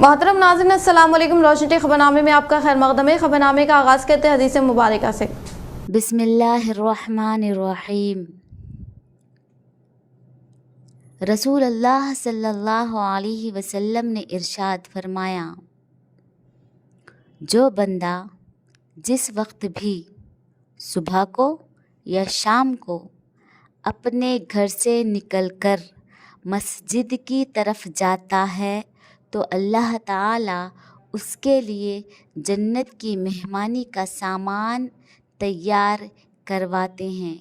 मोहतरम नाज़रीन अस्सलाम वालेकुम। रोशनी खबरनामे में आपका खैर मक़दम है। खबरनामे का आगाज़ करते हैं हदीस मुबारका से। बिस्मिल्लाहिर्रहमानिर्रहीम। रसूल अल्लाह सल्लल्लाहु अलैहि वसल्लम ने इरशाद फरमाया, जो बंदा जिस वक्त भी सुबह को या शाम को अपने घर से निकलकर मस्जिद की तरफ जाता है तो अल्लाह ताला उसके लिए जन्नत की मेहमानी का सामान तैयार करवाते हैं।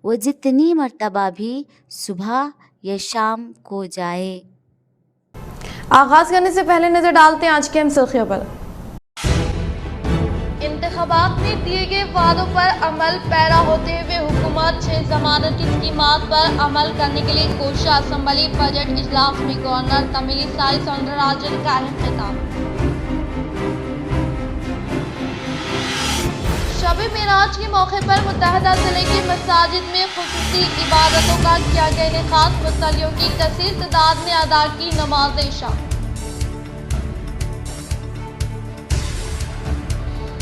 वो जितनी मर्तबा भी सुबह या शाम को जाए। आगाज़ करने से पहले नज़र डालते हैं आज के अहम सुर्खियों पर। इंतखाबात में दिए गए वादों पर अमल पैरा होते हुए हुकूमत 6 ज़मानती स्कीमात पर अमल करने के लिए कोशिश। असम्बली बजट इजलास में गवर्नर तमिलिसाई सौंदरराजन का अहम खिताब। शब मेराज के मौके पर मुत्तहदा जिले की मसाजिद में खुसूसी इबादतों का किया गया इनेकाद। मुसल्लियों की कसीर तादाद ने अदा की नमाज इशा।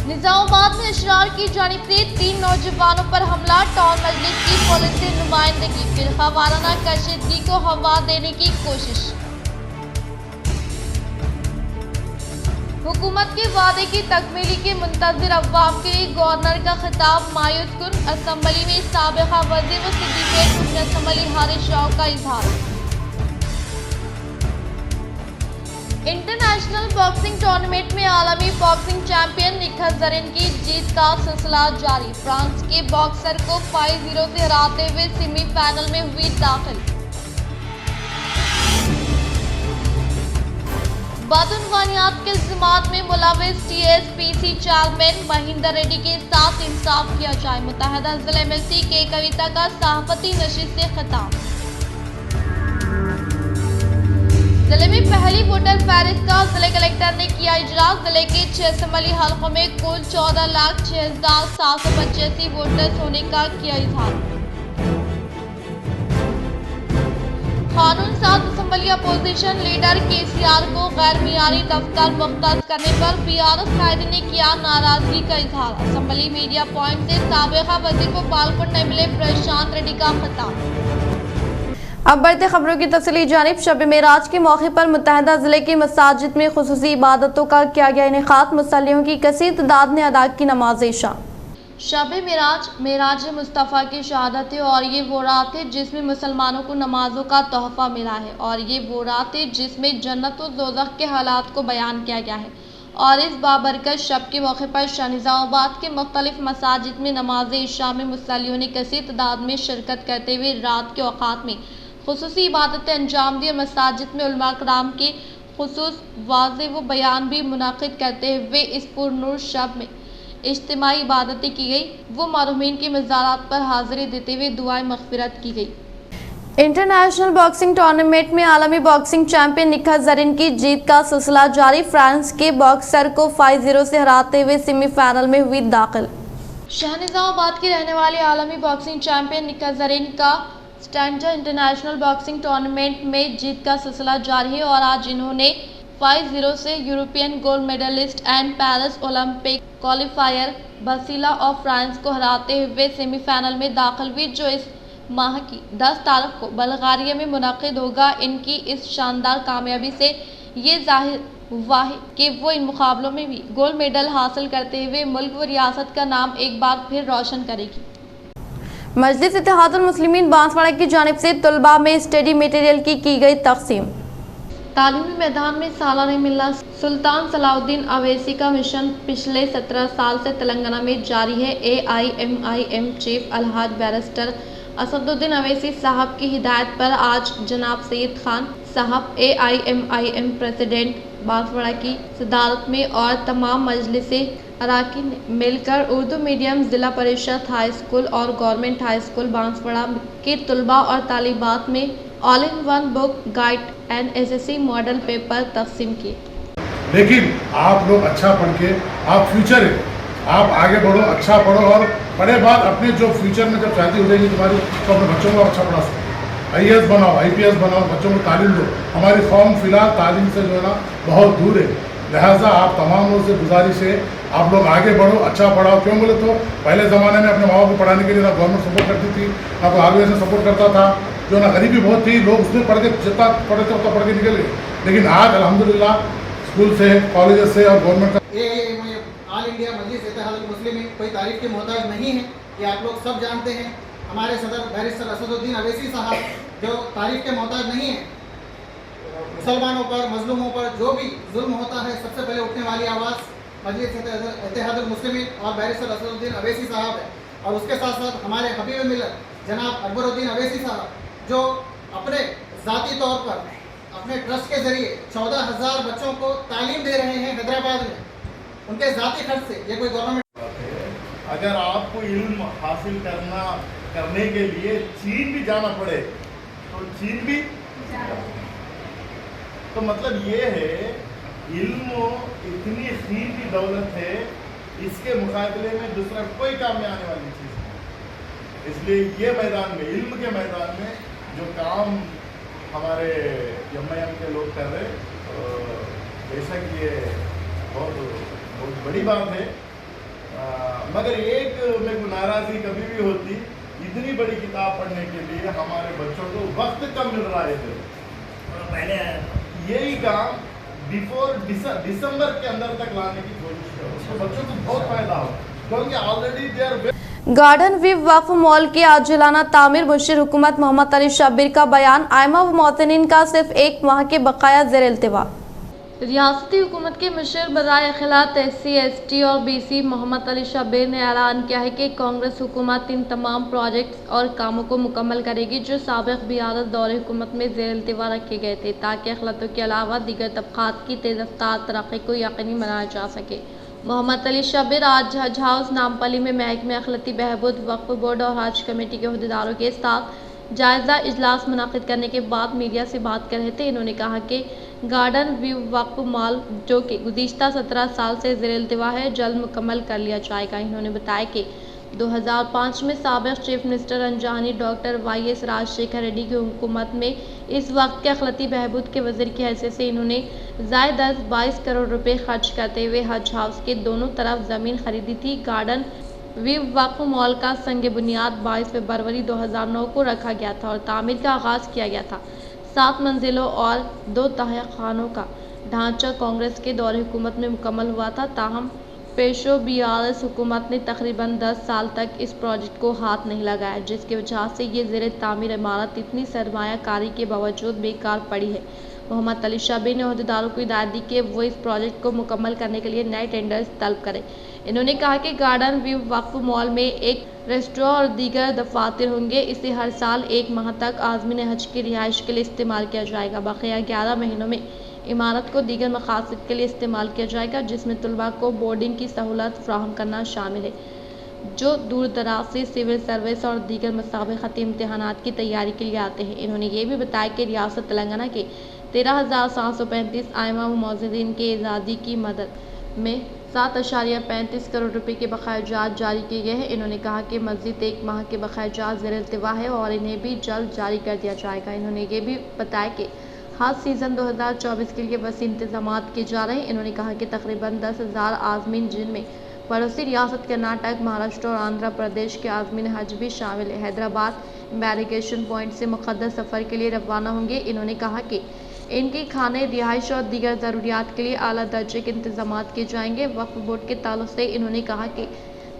निजामाबाद में अशरार की जानिब से 3 नौजवानों पर हमला। टाउन मजलिस की पुलिस से नुमाइंदगी। फिरका वाराना कशीदगी को हवा देने की कोशिश। हुकूमत के वादे की तकमीली के मुंतज़िर अवाम के लिए गवर्नर का खिताब मायूस कुन। असम्बली में साबिक़ा वज़ीर व सिद्दीक़ रुकन असम्बली हारिस राव का इजहार। इंटरनेशनल बॉक्सिंग टूर्नामेंट में आलमी बॉक्सिंग चैंपियन निखत ज़रीन की जीत का सिलसिला जारी। फ्रांस के बॉक्सर को 5-0 से हराते हुए सेमीफाइनल में हुई दाखिल। बदउनवानियात के इल्ज़ामात में मुलव्विस TSPC चेयरमैन महेंद्र रेड्डी के साथ इंसाफ किया जाए। मुत्तहदा जिला MLC के कविता का सहाफ़ती नशिस्त से खिताब। जिले में पहली वोटर फहरिस्त का जिले कलेक्टर ने किया इजलास। जिले के 6 असम्बली हल्कों में कुल 14,06,785 वोटर्स होने का किया इजहार। कानून साज असम्बली अपोजिशन लीडर KCR को गैर मियारी दफ्तर मुख्तस करने पर BRS कायदे ने किया नाराजगी का इजहार। असम्बली मीडिया पॉइंट से साबिक़ा वज़ीर को बालकोट न मिले प्रशांत रेड्डी का खिताब। अब बढ़ते खबरों की तफसीली जानिब। शब मेराज के मौके पर मुत्तहदा जिले की मसाजिद में खुसूसी इबादतों का किया गया इनेकाद। मुसल्लियों की कसीर तादाद ने अदा की नमाज इशा। शब मेराज मुस्तफ़ा की शहादत है और ये वो रात है जिसमें मुसलमानों को नमाजों का तोहफ़ा मिला है और ये वो रात है जिसमें जन्नत और दोज़ख के हालात को बयान किया गया है। और इस बाबरकत शब के मौके पर निजामाबाद के मुख्तलिफ मसाजिद में नमाज इशा में मुसल्लियों ने कसीर तादाद में शिरकत करते हुए रात के औक़ात में खुसूसी इबादतें अंजाम दी। मसाजिद में उलमा कराम के खुसूस वाज़े व बयान भी मुनाक़िद करते हुए इस पुरनूर शब में इज्तिमाई इबादतें की गई। वो मरहूमीन के मज़ारात पर हाज़िरी देते हुए दुआए मग़फ़िरत की गई। इंटरनेशनल बॉक्सिंग टूर्नामेंट में आलमी बॉक्सिंग चैंपियन निखत ज़रीन की जीत का सिलसिला जारी। फ्रांस के बॉक्सर को 5-0 से हराते हुए सेमीफाइनल में हुई दाखिल। निजामाबाद की रहने वाली आलमी बॉक्सिंग चैंपियन निखत ज़रीन का स्टैंडर्ड इंटरनेशनल बॉक्सिंग टूर्नामेंट में जीत का सिलसिला जारी है और आज इन्होंने 5-0 से European gold medalist and Paris Olympic qualifier बसीला ऑफ फ्रांस को हराते हुए सेमीफाइनल में दाखिल हुई, जो इस माह की 10 तारीख को बल्गारिया में मुनाकिद होगा। इनकी इस शानदार कामयाबी से ये जाहिर हुआ है कि वो इन मुकाबलों में भी गोल्ड मेडल हासिल करते हुए मुल्क व रियासत का नाम एक बार फिर रोशन करेगी। मजलिस इत्तेहादुल मुस्लिमीन बांसवाड़ा की जानिब से तलबा में स्टडी मटेरियल की गई तकसीम। तालीमी मैदान में सालाना मिलना सुल्तान सलाउद्दीन अवैसी का मिशन पिछले 17 साल से तेलंगाना में जारी है। AIMIM चीफ अलहाज बैरिस्टर असदुद्दीन अवैसी साहब की हिदायत पर आज जनाब सैयद खान साहब AIMIM प्रेसिडेंट बांसवाड़ा की सदारत में और तमाम मजलिसे अराकीन ने मिलकर उर्दू मीडियम ज़िला परिषद हाई स्कूल और गवर्नमेंट हाई स्कूल बांसवाड़ा के तलबा और तालिबात में all in one book guide and SSC model paper तकसीम किए। लेकिन आप लोग अच्छा पढ़ के, आप फ्यूचर है, आप आगे बढ़ो, अच्छा पढ़ो और पढ़े बाद अपने जो फ्यूचर में जब शादी हो जाएगी तुम्हारी तो अपने बच्चों को अच्छा पढ़ा सकते। IAS बनाओ, IPS बनाओ, बच्चों को तालीम दो। हमारी कौम फिलहाल तालीम से जो है ना बहुत दूर है। लिहाजा आप तमाम लोगों से गुजारिश है, आप लोग आगे बढ़ो, अच्छा पढ़ाओ। क्यों बोले तो पहले ज़माने में अपने माँ बाप को पढ़ाने के लिए ना गवर्नमेंट सपोर्ट करती थी, ना कोई ऑर्गेनाइजेशन सपोर्ट करता था, जो ना गरीबी बहुत थी, लोग उसमें पढ़ के जितना पढ़े थे उतना पढ़ के निकल गए। लेकिन आज अल्हम्दुलिल्लाह स्कूल से, कॉलेज से और गवर्नमेंट का ऑल इंडिया मजलिस इत्तेहादुल मुस्लिमीन कोई तारीफ के मोहताज नहीं है, ये आप लोग सब जानते हैं। हमारे सदर बैरिस्टर असदुद्दीन अवैसी साहब जो तारीफ के मोहताज नहीं है। मुसलमानों पर, मजलूमों पर जो भी जुल्म होता है, सबसे पहले उठने वाली आवाज़ मजलिस इत्तेहादुल मुस्लिमीन और बैरिस्टर असदुद्दीन अवैसी साहब है। और उसके साथ साथ हमारे हबीब मिल्लत जनाब अकबरुद्दीन अवैसी साहब जो अपने ज़ाती तौर पर अपने ट्रस्ट के ज़रिए 14,000 बच्चों को तालीम दे रहे हैं हैदराबाद में, उनके ज़ाती खर्च से। ये कोई गवर्नमेंट अगर आपको इल्म हासिल करने के लिए चीन भी जाना पड़े तो चीन भी तो मतलब ये है इल्म इतनी कीमती दौलत है, इसके मुकाबले में दूसरा कोई काम में आने वाली चीज़ नहीं। इसलिए ये मैदान में, इल्म के मैदान में जो काम हमारे MIM के लोग कर रहे, बेशक ये बहुत बड़ी बात है। मगर एक मेरे को नाराज़गी कभी भी होती, इतनी बड़ी किताब पढ़ने के लिए हमारे बच्चों को वक्त कम मिल रहा है। पहले यही काम बिफोर दिसंबर के अंदर तक लाने की कोशिश करो, तो बच्चों को बहुत फायदा हो, क्योंकि already they are. Garden view वक्फ मॉल की आजिलाना तामीर मुशीर हुकूमत मोहम्मद अली शब्बीर का बयान, आइमा व मोहतनीन का सिर्फ 1 माह के बकाया ज़ेर इल्तिवा। रियासती हुकूमत के मुशीर बराए खिलात SC ST और BC मोहम्मद अली शब्बीर ने ऐलान किया है कि कांग्रेस हुकूमत इन तमाम प्रोजेक्ट्स और कामों को मुकम्मल करेगी जो साबिक़ बियादत दौर हुकूमत में ज़ेर इल्तिवा रखे गए थे, ताकि अखिलतों के अलावा दीगर तबक़ात की तेज़ रफ्तार तरक्की को यकीनी बनाया जा सके। मोहम्मद अली शब्बीर आज हज हाउस नामपली में महकमे अखिलती बहबूद, वक्फ बोर्ड और हज कमेटी के अहदेदारों के साथ जायज़ा इजलास मुनाकिद करने के बाद मीडिया से बात कर रहे थे। इन्होंने कहा कि गार्डन व्यू वक्फ मॉल जो कि गुज़िश्ता 17 साल से ज़ेर इल्तिवा है, जल्द मुकम्मल कर लिया जाएगा। इन्होंने बताया कि 2005 में साबिक़ चीफ मिनिस्टर रंजानी डॉक्टर YS राजशेखर रेड्डी की हुकूमत में इस वक्त के अखिलती बहबूद के वज़ीर की हैसियत से इन्होंने ज़ायद 22 करोड़ रुपए खर्च करते हुए हज हाउस के दोनों तरफ ज़मीन खरीदी थी। गार्डन व्यू वक्फ मॉल का संग बुनियाद 22 फरवरी 2009 को रखा गया था और तामीर का आगाज़ किया गया था। 7 मंजिलों और 2 तहया खानों का ढांचा कांग्रेस के दौर हुकूमत में मुकम्मल हुआ था। ताहम पेशो BRS हुकूमत ने तकरीबन 10 साल तक इस प्रोजेक्ट को हाथ नहीं लगाया, जिसकी वजह से ये ज़ेर तामीर इमारत इतनी सरमायाकारी के बावजूद बेकार पड़ी है। मोहम्मद अली शब्बीर ने अहदेदारों को हिदायत दी कि वो इस प्रोजेक्ट को मुकम्मल करने के लिए नए टेंडर्स तलब करें। इन्होंने कहा कि गार्डन व्यू वक्फ मॉल में एक रेस्टोरेंट और दीगर दफातर होंगे। इसे हर साल 1 माह तक आज़मीन हज की रिहाइश के लिए इस्तेमाल किया जाएगा। बक़िया 11 महीनों में इमारत को दीगर मकासद के लिए इस्तेमाल किया जाएगा, जिसमें तलबा को बोर्डिंग की सहूलत फ्राहम करना शामिल है जो दूर दराज से सिविल सर्विस और दीगर मुसाबिक़ती इम्तहानात की तैयारी के लिए आते हैं। इन्होंने ये भी बताया कि रियासत तेलंगाना के 13,735 आइमा व मौजूदीन के आज़ादी की मदद में 7.35 करोड़ रुपए के बकायाजात जारी किए गए हैं। इन्होंने कहा कि मज़ीद 1 माह के बकायाजात ज़ेर इल्तिवा है और इन्हें भी जल्द जारी कर दिया जाएगा। इन्होंने ये भी बताया कि हज सीज़न 2024 के लिए वसी इंतजामात किए जा रहे हैं। इन्होंने कहा कि तकरीबन 10,000 आज़मीन, जिनमें पड़ोसी रियासत कर्नाटक, महाराष्ट्र और आंध्र प्रदेश के आज़मीन हज भी शामिल है, हैदराबाद इमिग्रेशन पॉइंट से मुक़द्दस सफ़र के लिए रवाना होंगे। इन्होंने कहा कि इनकी खाने, रिहाइश और दीगर ज़रूरियात के लिए आला दर्जे के इंतजाम किए जाएंगे। वक्फ बोर्ड के ताल्लुक़ से इन्होंने कहा कि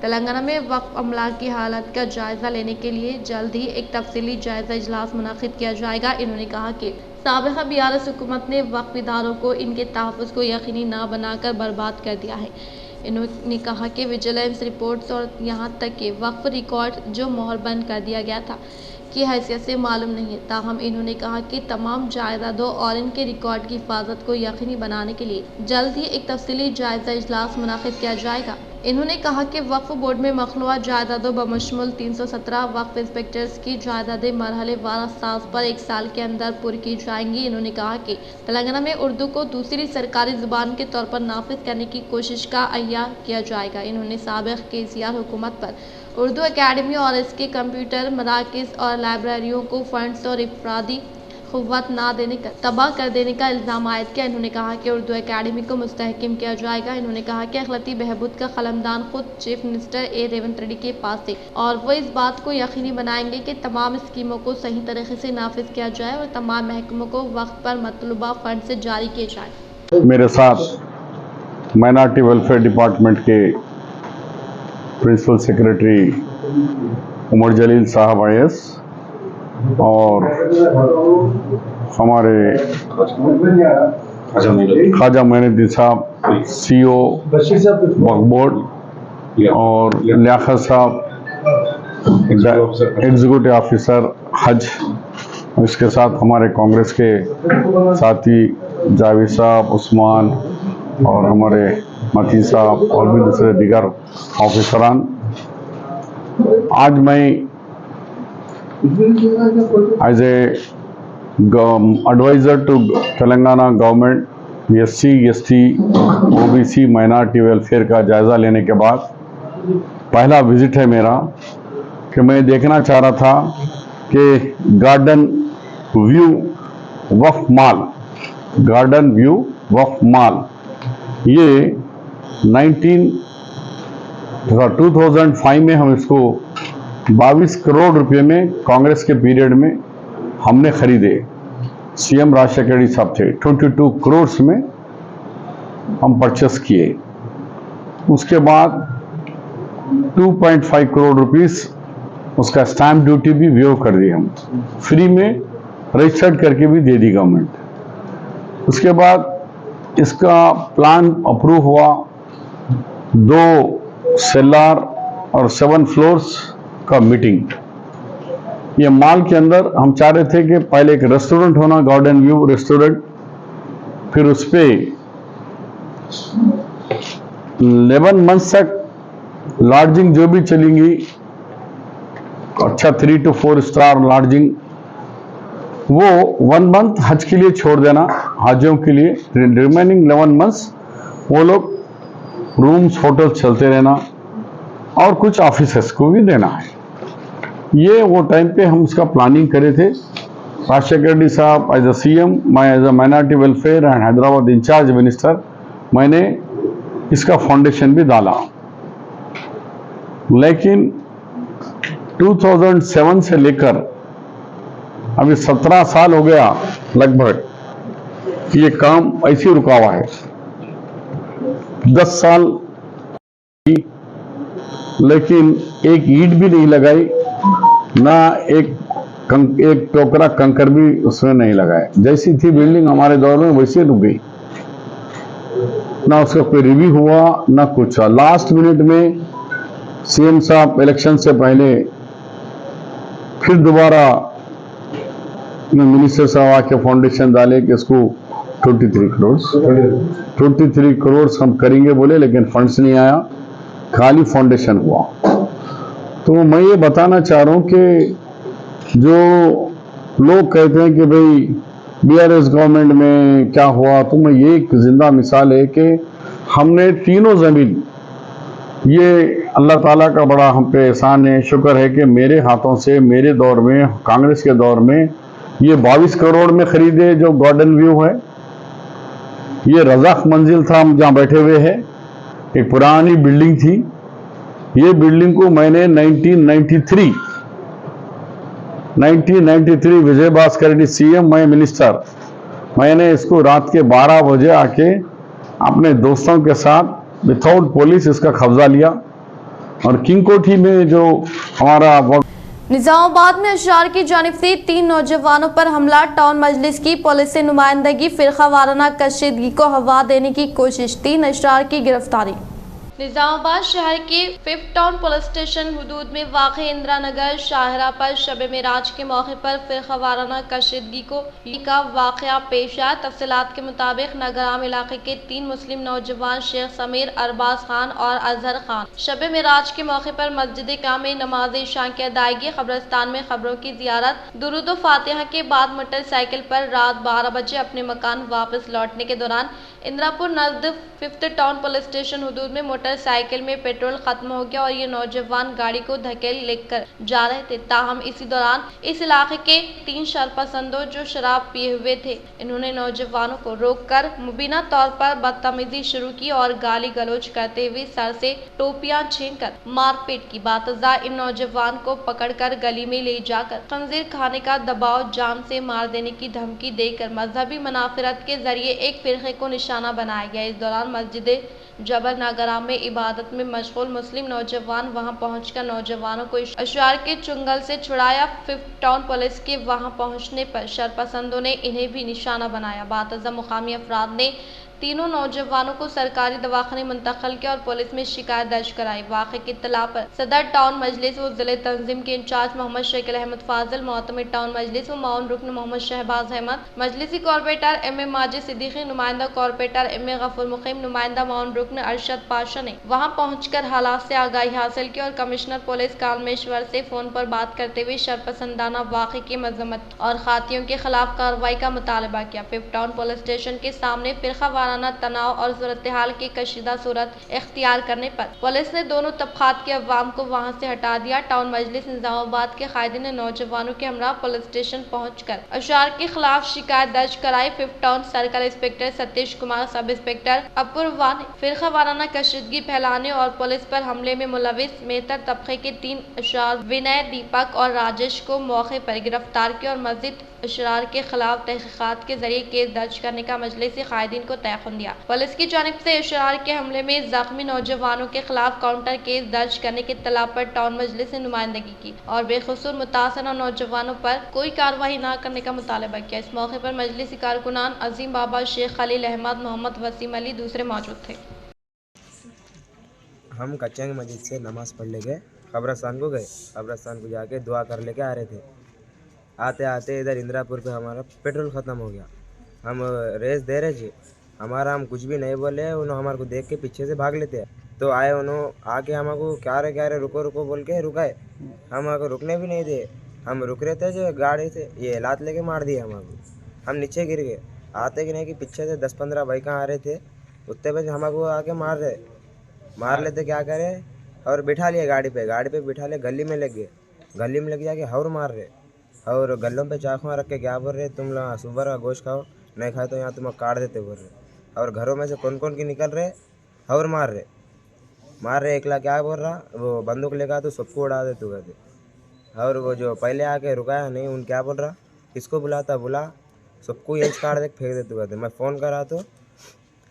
तेलंगाना में वक्फ अमला की हालत का जायज़ा लेने के लिए जल्द ही एक तफसीली जायज़ा इजलास मुनाकिद किया जाएगा। इन्होंने कहा कि साबिक़ा BRS हुकूमत ने वक्फ इदारों को इनके तहफ़्फ़ुज़ को यकीनी ना बनाकर बर्बाद कर दिया है। इन्होंने कहा कि विजिलेंस रिपोर्ट्स और यहाँ तक कि वक्फ रिकॉर्ड जो मोहर बंद कर दिया गया था की हैसियत से मालूम नहीं है। ताहम इन्होंने कहा कि तमाम जायदादों और इनके रिकॉर्ड की हिफाजत को यकीनी बनाने के लिए जल्द ही एक तफसीली जायज़ा इजलास मुनाकिद किया जाएगा। इन्होंने कहा कि वक्फ बोर्ड में मखलूआ जायदादों बमशमुल 317 वक्फ इंस्पेक्टर्स की जायदादें मरहलेवार असास पर 1 साल के अंदर पूरी की जाएंगी। इन्होंने कहा कि तेलंगाना में उर्दू को दूसरी सरकारी ज़ुबान के तौर पर नाफिज करने की कोशिश का अहिया किया जाएगा। इन्होंने साबिक़ केसीआर हुकूमत पर उर्दू अकेडमी और इसके कंप्यूटर मराकज़ और लाइब्रेरियों को फंड्स और इफरादी क़ुव्वत ना देने का तबाह कर देने का इल्ज़ाम आयद किया। इन्होंने कहा कि उर्दू अकेडमी को मुस्तहकम किया जाएगा। इन्होंने कहा कि अखलाती बहबूद का कलमदान खुद चीफ मिनिस्टर ए रेवंत रेड्डी के पास है और वो इस बात को यकीनी बनाएंगे कि तमाम स्कीमों को सही तरीके से नाफिज किया जाए और तमाम महकमों को वक्त पर मतलूबा फंड से जारी किए जाए। मेरे साथ माइनॉरिटी वेलफेयर डिपार्टमेंट के प्रिंसिपल सेक्रेटरी उमर जलील साहब IAS और हमारे ख्वाजा मोइनुद्दीन साहब CEO वक्फ बोर्ड और लियाकत साहब एग्जीक्यूटिव ऑफिसर हज, इसके साथ हमारे कांग्रेस के साथी जावेद साहब, उस्मान और हमारे मती साहब और भी दूसरे दीगर ऑफिसरान। आज मैं as a adviser to Telangana government SC ST OBC minority welfare का जायज़ा लेने के बाद पहला विज़िट है मेरा कि मैं देखना चाह रहा था कि गार्डन व्यू वक्फ माल, गार्डन व्यू वक्फ माल ये 2005 में हम इसको 22 करोड़ रुपए में कांग्रेस के पीरियड में हमने खरीदे। CM राजशेखर रेड्डी साहब थे, 22 करोड़ में हम परचेस किए। उसके बाद 2.5 करोड़ रुपीस उसका स्टैम्प ड्यूटी भी वेव कर दी, हम फ्री में रजिस्टर्ड करके भी दे दी गवर्नमेंट। उसके बाद इसका प्लान अप्रूव हुआ, 2 सेल्लार और 7 फ्लोर्स का मीटिंग। ये माल के अंदर हम चाह रहे थे कि पहले एक रेस्टोरेंट होना, गार्डन व्यू रेस्टोरेंट, फिर उस पे 11 मंथ्स तक लॉजिंग जो भी चलेंगी, अच्छा 3 to 4 स्टार लॉजिंग, वो 1 मंथ हज के लिए छोड़ देना, हाजियों के लिए। रिमेनिंग 11 मंथ्स वो लोग रूम्स होटल चलते रहना और कुछ ऑफिसर्स को भी देना है। ये वो टाइम पे हम उसका प्लानिंग करे थे। राजशेखर रेड्डी साहब एज अ CM, मैं as a minority welfare and Hyderabad in charge minister, मैंने इसका फाउंडेशन भी डाला। लेकिन 2007 से लेकर अभी 17 साल हो गया लगभग, ये काम ऐसे रुका हुआ है। 10 साल लेकिन एक ईंट भी नहीं लगाई, ना एक टोकरा कंकर भी उसमें नहीं लगाया। जैसी थी बिल्डिंग हमारे दौर में वैसे रुक गई, ना उसका कोई रिव्यू हुआ ना कुछ। लास्ट मिनट में CM साहब इलेक्शन से पहले फिर दोबारा मिनिस्टर साहब आके फाउंडेशन डाले कि इसको 23 करोड़ हम करेंगे बोले, लेकिन फंड्स नहीं आया, खाली फाउंडेशन हुआ। तो मैं ये बताना चाह रहा हूँ कि जो लोग कहते हैं कि भाई BRS गवर्नमेंट में क्या हुआ, तो मैं ये एक जिंदा मिसाल है कि हमने तीनों ज़मीन, ये अल्लाह ताला का बड़ा हम पे एहसान है, शुक्र है कि मेरे हाथों से मेरे दौर में, कांग्रेस के दौर में ये 22 करोड़ में खरीदे जो गार्डन व्यू है। ये रज़ाक मंजिल था, हम जहाँ बैठे हुए हैं, एक पुरानी बिल्डिंग थी। ये बिल्डिंग को मैंने 1993 विजय भास्कर रेड्डी CM, मैं मिनिस्टर, मैंने इसको रात के 12 बजे आके अपने दोस्तों के साथ विदाउट पुलिस इसका कब्जा लिया और किंग कोठी में जो हमारा निजामाबाद में अशरार की जानिब से 3 नौजवानों पर हमला, टाउन मजलिस की पुलिस से नुमाइंदगी, फिरका वाराना कशीदगी को हवा देने की कोशिश, 3 अशरार की गिरफ्तारी। निजामाबाद शहर के 5 टाउन पुलिस स्टेशन हुदूद में वाक़ इंदिरा नगर शाहरा पर शब मेराज के मौके पर फ़िरक़ावाराना कशीदगी का वाक़या पेश आया। तफसीलात के मुताबिक नगराम इलाके के 3 मुस्लिम नौजवान शेख समीर, अरबाज खान और अजहर खान शब मेराज के मौके पर मस्जिद का में नमाज इशा की अदायगी, कब्रिस्तान में खबरों की ज़ियारत, दुरूद व फातिहा के बाद मोटरसाइकिल पर रात 12 बजे अपने मकान वापस लौटने के दौरान इंदिरापुर नज़द 5 टाउन पुलिस स्टेशन हुदूद में मोटरसाइकिल में पेट्रोल खत्म हो गया और ये नौजवान गाड़ी को धकेल लेकर जा रहे थे। ताहम इसी दौरान इस इलाके के 3 शरपसंदों जो शराब पिए हुए थे, इन्होंने नौजवानों को रोककर मुबीना तौर पर बदतमीजी शुरू की और गाली गलौज करते हुए सर से टोपियां छीनकर मारपीट की। बातज़ा इन नौजवान को पकड़कर गली में ले जाकर खंजीर खाने का दबाव, जान से मार देने की धमकी देकर मजहबी मुनाफिरत के जरिए एक फिरके को निशाना बनाया गया। इस दौरान मस्जिद जबर नागराम में इबादत में मशगूल मुस्लिम नौजवान वहां पहुंचकर नौजवानों को अशरार के चुंगल से छुड़ाया। 5 टाउन पुलिस के वहां पहुंचने पर शरपसंदों ने इन्हें भी निशाना बनाया। बातज़ा मुकामी अफराद ने तीनों नौजवानों को सरकारी दवाखाने मुंतकिल किया और पुलिस में शिकायत दर्ज कराई। वाक़े की इत्तला पर सदर टाउन मजलिस व जिले तंजीम के इंचार्ज मोहम्मद शकील अहमद फाजिल, मोहतमिद टाउन मजलिस व माउन रुकन मोहम्मद शहबाज अहमद, मजलिसी corporator M A Majid Siddiqui, नुमाइंदा कॉर्पोरेटर एम ए गफूर मुकीम, नुमाइंदा माउन रुकन अरशद पाशा ने वहां पहुंचकर हालात से आगाही हासिल की और कमिश्नर पुलिस कालमेश्वर से फोन पर बात करते हुए शरपसंदाना वाक़े की मजम्मत और खातियों के खिलाफ कार्रवाई का मुतालबा किया। 5 टाउन पुलिस स्टेशन के सामने फिरक़ावाराना तनाव और सूरत-ए-हाल की कशीदा सूरत इख्तियार करने पर पुलिस ने दोनों तबक़ात के अवाम को वहां से हटा दिया। टाउन मजलिस निजामाबाद के कायदीन ने नौजवानों के हमरा पुलिस स्टेशन पहुंचकर अशरार के खिलाफ शिकायत दर्ज कराई। 5 town circle inspector Satish Kumar, sub inspector Apoorva ने फिरक़ावाराना कशीदगी फैलाने और पुलिस पर हमले में मुलविस मेहतर तबके के 3 अशरार विनय, दीपक और राजेश को मौके पर गिरफ्तार किया और मजीद अशरार के खिलाफ तहकीकात के जरिए केस दर्ज करने का मजलिसी कायदीन को तयखुन दिया। पुलिस की जानिब से अशरार के हमले में जख्मी नौजवानों के खिलाफ काउंटर केस दर्ज करने की इत्तला पर टाउन मजलिस ने नुमाइंदगी की और बेखसूर मुतासरा नौजवानों पर कोई कार्रवाई न करने का मुतालबा किया। इस मौके पर मजलिसी कारकुनान अजीम बाबा, शेख खलील अहमद, मोहम्मद वसीम अली दूसरे मौजूद थे। हम कच्चंग मस्जिद से नमाज़ पढ़ ले गए, कब्रस्तान को गए। कब्रस्तान को जाके दुआ कर लेके आ रहे थे। आते आते इधर इंदिरापुर पे हमारा पेट्रोल ख़त्म हो गया। हम रेस दे रहे थे, हम कुछ भी नहीं बोले, उन्होंने हमारे को देख के पीछे से भाग लेते हैं। तो आए, उन्होंने आके हमको क्या रहे रुको रुको बोल के रुकाए। हम आगे रुकने भी नहीं दे। हम रुक रहे थे, जो गाड़ी से ये लात लेके मार दिए हमको। हम नीचे गिर गए। आते कि नहीं कि पीछे से 10-15 बाइक आ रहे थे, उतने पे हमको आके मार लेते। क्या करे, और बिठा लिए गाड़ी पे बिठा लिए, गली में लग गए। गली में लग जाके हौर मार रहे और गलों पे चाकू रख के क्या बोल रहे, तुम लोग सुबह का गोश्त खाओ, नहीं खाए तो यहाँ तुम्हें काट देते बोल रहे। और घरों में से कौन की निकल रहे और मार रहे। एकला क्या बोल रहा, वो बंदूक लेगा तो सबको उड़ा दे तू कहते। और वो जो पहले आके रुकाया नहीं, उन क्या बोल रहा, किसको बुलाता बुला, सबको यही काट दे फेंक दे तू कहते। मैं फ़ोन करा तो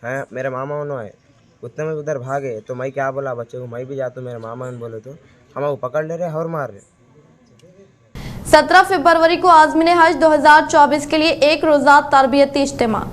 हैं मेरे मामा उन्होंने आए, उतने में उधर भागे। तो मैं क्या बोला बच्चे को, मैं भी जाता हूँ, मेरे मामा ने बोले तो हम पकड़ ले रहे और मार रहे। 17 फरवरी को आज़मीन हज 2024 के लिए एक रोज़ा तरबियती इज्तिमा।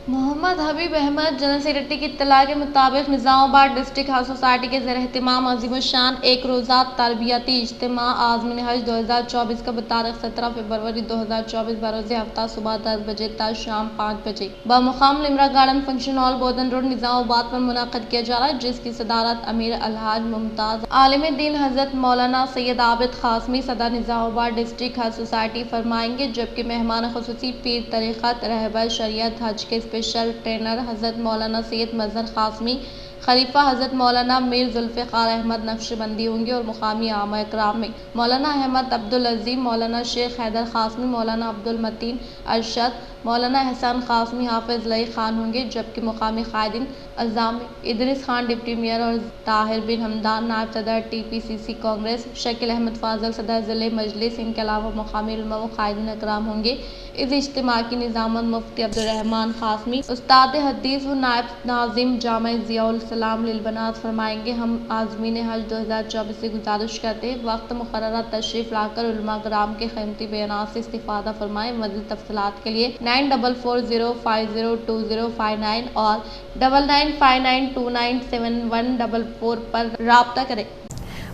मोहम्मद हबीब अहमद जनरल सेक्रेटरी की इत्तला के मुताबिक निज़ामाबाद डिस्ट्रिक्ट हज सोसाइटी के ज़ेर एहतिमाम अज़ीम शान एक रोज़ा तरबियती इज्तिमा आज़मीन हज 2024 का बतारीख 17 फरवरी 2024 बरोज़ हफ्ता सुबह 10 बजे तक शाम 5 बजे बमुकाम Limra garden function hall Bodhan road Nizamabad पर मुनाक़िद किया जा रहा है, जिसकी सदारत अमीर अलहाज मुमताज़ आलिम दीन हज़रत मौलाना सैयद आबिद ख़ासमी सदर निज़ामाबाद डिस्ट्रिक्ट हज सोसाइटी फरमाएंगे। जबकि मेहमान ख़ुसूसी पीर तरीक़त रहबर शरीयत हज के स्पेशल ट्रेनर हज़रत मौलाना सैयद मज़हर ख़ासमी, खलीफा हज़रत मौलाना मीर जुल्फ़िकार अहमद नक्शबंदी होंगे और मुकामी आमा इकराम में मौलाना अहमद अब्दुल अज़ीम, मौलाना शेख हैदर ख़ासमी, मौलाना अब्दुल मतीन अरशद, मौलाना एहसान ख़ासमी, हाफिज़ लई ख़ान होंगे। जबकि मुकामी कायदीन अज़ाम इदरीस खान डिप्टी मेयर और ताहिर बिन हमदान नायब सदर TPCC कांग्रेस, शकील अहमद फाजल सदर ज़िले मजलिस, इनके अलावा मुकामी उलमा व कायदीन इकराम होंगे। इस इज्तिमा की निज़ामत मुफ्ती अब्दुर्रहमान क़ासमी उस्ताद हदीस व नायब नाज़िम जामा ज़ियाउल सलाम लिल बनात फरमाएंगे। हम आज़मीन हज 2024 से गुजारिश करते हैं वक्त मुक़र्ररा तशरीफ़ लाकर उलमा कराम के क़ीमती बयानात से इस्तिफ़ादा फरमाएँ। मज़ीद तफ़सीलात के लिए 9440502059 और 9959297144 पर राब्ता करें।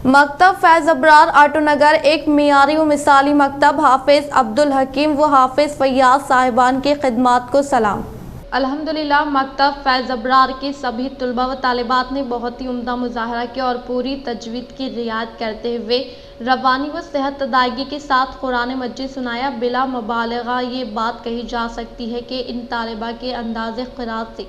मकतब फैज़ अबरार आटो नगर एक मियारी व मिसाली मकतब हाफिज़ अब्दुल हकीम व हाफिज़ फैयाज साहिबान की खिदमात को सलाम। अल्हम्दुलिल्लाह मकतब फैज़ अबरार के सभी तुलबा व तालिबात ने बहुत ही उम्दा मुज़ाहरा किया और पूरी तजवीद की रियायत करते हुए रवानी व सेहत अदायगी के साथ कुरान मजीद सुनाया। बिला मुबालगा ये बात कही जा सकती है कि इन तालिबा के अंदाज़े क़िरात से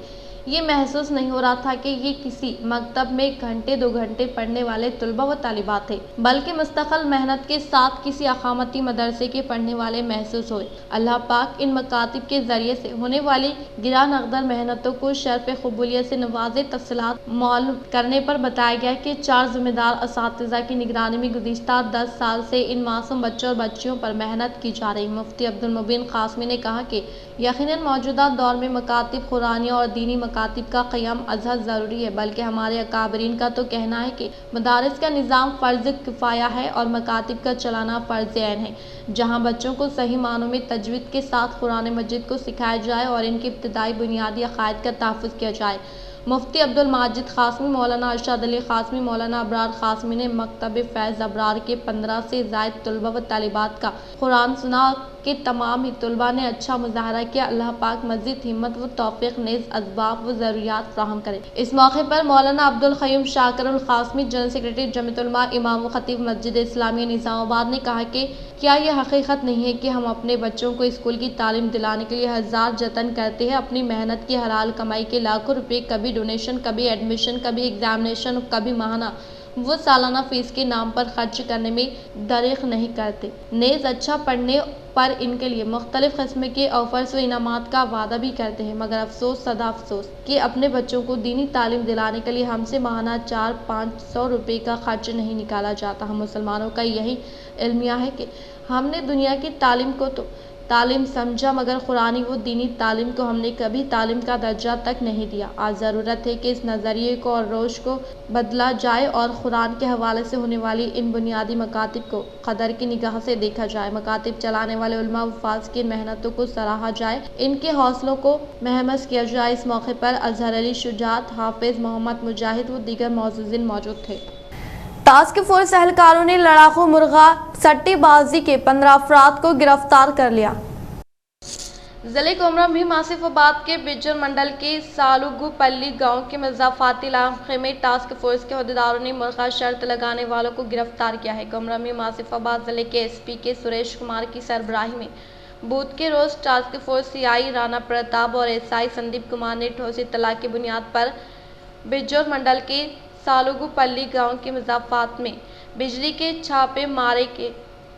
ये महसूस नहीं हो रहा था कि ये किसी मकतब में घंटे 2 घंटे पढ़ने वाले तुलबा व तालिबात थे, बल्कि मुस्तक़िल मेहनत के साथ किसी अक़ामती मदरसे के पढ़ने वाले महसूस हुए। अल्लाह पाक इन मकातिब के ज़रिए से होने वाली गिरान अक़दर मेहनतों को शर्फ़ क़बूलियत से नवाज़े। तफ़सीलात मालूम करने पर बताया गया कि 4 ज़िम्मेदार असातिज़ा की निगरानी में गुज़िश्ता 10 साल से इन मासूम बच्चों और बच्चियों पर मेहनत की जा रही। मुफ्ती अब्दुल मुबीन क़ासमी ने कहा कि यकीनन मौजूदा दौर में मकातिब कुरानिया और दीनी मकातिब का क़याम अज़हद ज़रूरी है, बल्कि हमारे अकाबरीन का तो कहना है कि मदारिस का निज़ाम फ़र्ज़ किफ़ाया है और मकातिब का चलाना फ़र्ज़ ऐन है, जहाँ बच्चों को सही मानों में तजवीद के साथ कुरान मजीद को सिखाया जाए और इनकी इब्तिदाई बुनियादी अक़ायद का तहफ़्फ़ुज़ किया जाए। मुफ्ती अब्दुल माजिद क़ासमी, मौलाना अरशद अली क़ासमी, मौलाना अबरार क़ासमी ने मकतब फैज़ अबरार के 15 से ज़ायद तुलबा व तालिबात का कुरान सुना कि तमाम ही तुलबा ने अच्छा मुज़ाहरा किया। अल्लाह पाक मज़ीद हिम्मत व तौफ़ीक़ नेज़ असबाब व ज़रूरियात फ़राहम करे। इस मौके पर मौलाना अब्दुल क़य्यूम शाकिरुल क़ासमी, जनरल सेक्रेटरी जमीयतुल उलमा, इमाम व ख़तीब मस्जिद इस्लामिया निज़ामाबाद ने कहा कि क्या यह हकीकत नहीं है कि हम अपने बच्चों को स्कूल की तालीम दिलाने के लिए हज़ार जतन करते हैं, अपनी मेहनत की हलाल कमाई के लाखों रुपये कभी डोनेशन, कभी एडमिशन, कभी एग्जामिनेशन, कभी माहाना वो सालाना फ़ीस के नाम पर खर्च करने में दरिग़ नहीं करते। नेज़ अच्छा पढ़ने पर इनके लिए मुख्तलिफ़ किस्म के ऑफ़र्स व इनामात का वादा भी करते हैं, मगर अफसोस सदा अफसोस कि अपने बच्चों को दीनी तालीम दिलाने के लिए हमसे माहाना 400-500 रुपये का खर्च नहीं निकाला जाता। हम मुसलमानों का यही इल्मिया है कि हमने दुनिया की तालीम को तो तालीम समझा, मगर कुरानी व दीनी तालीम को हमने कभी तालीम का दर्जा तक नहीं दिया। आज ज़रूरत है कि इस नज़रिए को और रोश को बदला जाए और कुरान के हवाले से होने वाली इन बुनियादी मकातिब को कदर की निगाह से देखा जाए। मकातिब चलाने वाले उलमा वफ़ाज़ की मेहनतों को सराहा जाए, इनके हौसलों को महमस किया जाए। इस मौके पर अज़हर अली शुजात, हाफिज़ मोहम्मद मुजाहिद व दीगर मौजूदीन मौजूद थे। टास्क फोर्स एहलकारों ने लड़ाकू मुर्गा सट्टेबाजी के 15 अफराद को गिरफ्तार कर लिया। ज़िले कोमरा भीम आसिफाबाद के बिज्जर मंडल के सालुगुपल्ली गांव के मज़ाफ़ाती इलाके में टास्क फोर्स के अहदेदारों ने मुर्गा शर्त लगाने वालों को गिरफ्तार किया है। कोमरा भीम आसिफाबाद ज़िले के SP के सुरेश कुमार की सरबराही में बुध के रोज़ task force CI Rana Pratap और SI संदीप कुमार ने ठोस इत्तला की बुनियाद पर बिज्जर मंडल के सालुगुपल्ली गांव के मज़ाफ़ात में बिजली के छापे मारे के